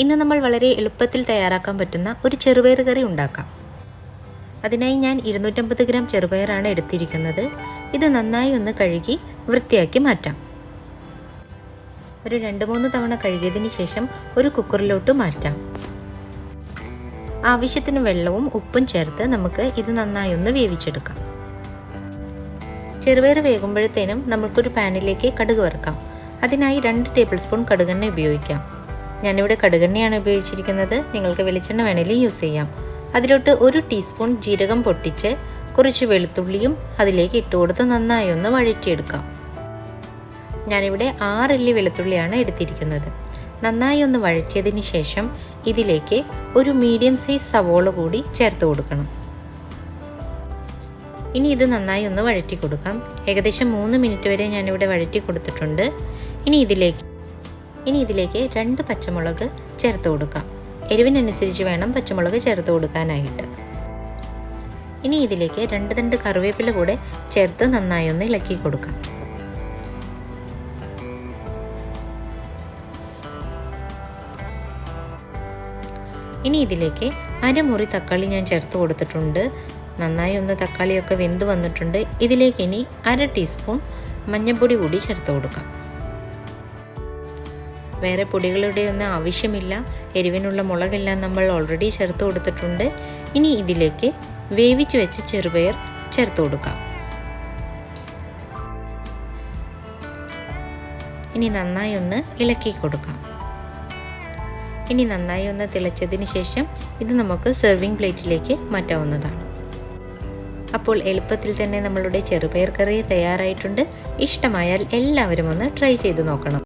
ഇന്ന് നമ്മൾ വളരെ എളുപ്പത്തിൽ തയ്യാറാക്കാൻ പറ്റുന്ന ഒരു ചെറുപയർ കറി ഉണ്ടാക്കാം. അതിനായി ഞാൻ 250 ഗ്രാം ചെറുപയറാണ് എടുത്തിരിക്കുന്നത്. ഇത് നന്നായി ഒന്ന് കഴുകി വൃത്തിയാക്കി മാറ്റാം. ഒരു 2-3 തവണ കഴുകിയതിന് ശേഷം ഒരു കുക്കറിലോട്ട് മാറ്റാം. ആവശ്യത്തിന് വെള്ളവും ഉപ്പും ചേർത്ത് നമുക്ക് ഇത് നന്നായി ഒന്ന് വേവിച്ചെടുക്കാം. ചെറുപയർ വേകുമ്പോഴത്തേനും നമുക്കൊരു പാനിലേക്ക് കടുക് വറുക്കാം. അതിനായി 2 ടേബിൾ സ്പൂൺ കടുകെണ്ണ ഉപയോഗിക്കാം. ഞാനിവിടെ കടുകെണ്ണയാണ് ഉപയോഗിച്ചിരിക്കുന്നത്. നിങ്ങൾക്ക് വെളിച്ചെണ്ണ വേണമെങ്കിലും യൂസ് ചെയ്യാം. അതിലോട്ട് 1 ടീസ്പൂൺ ജീരകം പൊട്ടിച്ച് കുറച്ച് വെളുത്തുള്ളിയും അതിലേക്ക് ഇട്ട് കൊടുത്ത് നന്നായി ഒന്ന് വഴറ്റിയെടുക്കാം. ഞാനിവിടെ 6 അല്ലി വെളുത്തുള്ളിയാണ് എടുത്തിരിക്കുന്നത്. നന്നായി ഒന്ന് വഴറ്റിയതിന് ശേഷം ഇതിലേക്ക് ഒരു മീഡിയം സൈസ് സവോള കൂടി ചേർത്ത് കൊടുക്കണം. ഇനി ഇത് നന്നായി ഒന്ന് വഴറ്റി കൊടുക്കാം. ഏകദേശം 3 മിനിറ്റ് വരെ ഞാനിവിടെ വഴറ്റി കൊടുത്തിട്ടുണ്ട്. ഇനി ഇതിലേക്ക് 2 പച്ചമുളക് ചേർത്ത് കൊടുക്കാം. എരിവിനനുസരിച്ച് വേണം പച്ചമുളക് ചേർത്ത് കൊടുക്കാനായിട്ട്. ഇനി ഇതിലേക്ക് 2 തണ്ട് കറിവേപ്പില കൂടെ ചേർത്ത് നന്നായി ഒന്ന് ഇളക്കി കൊടുക്കാം. ഇനി ഇതിലേക്ക് അരമുറി തക്കാളി ഞാൻ ചേർത്ത് കൊടുത്തിട്ടുണ്ട്. നന്നായി ഒന്ന് തക്കാളിയൊക്കെ വെന്ത് വന്നിട്ടുണ്ട്. ഇതിലേക്ക് ഇനി 1/2 ടീസ്പൂൺ മഞ്ഞൾപ്പൊടി കൂടി ചേർത്ത് കൊടുക്കാം. വേറെ പൊടികളുടെ ഒന്നും ആവശ്യമില്ല. എരിവിനുള്ള മുളകെല്ലാം നമ്മൾ ഓൾറെഡി ചേർത്ത് കൊടുത്തിട്ടുണ്ട്. ഇനി ഇതിലേക്ക് വേവിച്ച് വെച്ച ചെറുപയർ ചേർത്ത് കൊടുക്കാം. ഇനി നന്നായി ഒന്ന് ഇളക്കി കൊടുക്കാം. ഇനി നന്നായി ഒന്ന് തിളച്ചതിന് ശേഷം ഇത് നമുക്ക് സെർവിങ് പ്ലേറ്റിലേക്ക് മാറ്റാവുന്നതാണ്. അപ്പോൾ എളുപ്പത്തിൽ തന്നെ നമ്മളുടെ ചെറുപയർ കറി തയ്യാറായിട്ടുണ്ട്. ഇഷ്ടമായാൽ എല്ലാവരും ഒന്ന് ട്രൈ ചെയ്ത് നോക്കണം.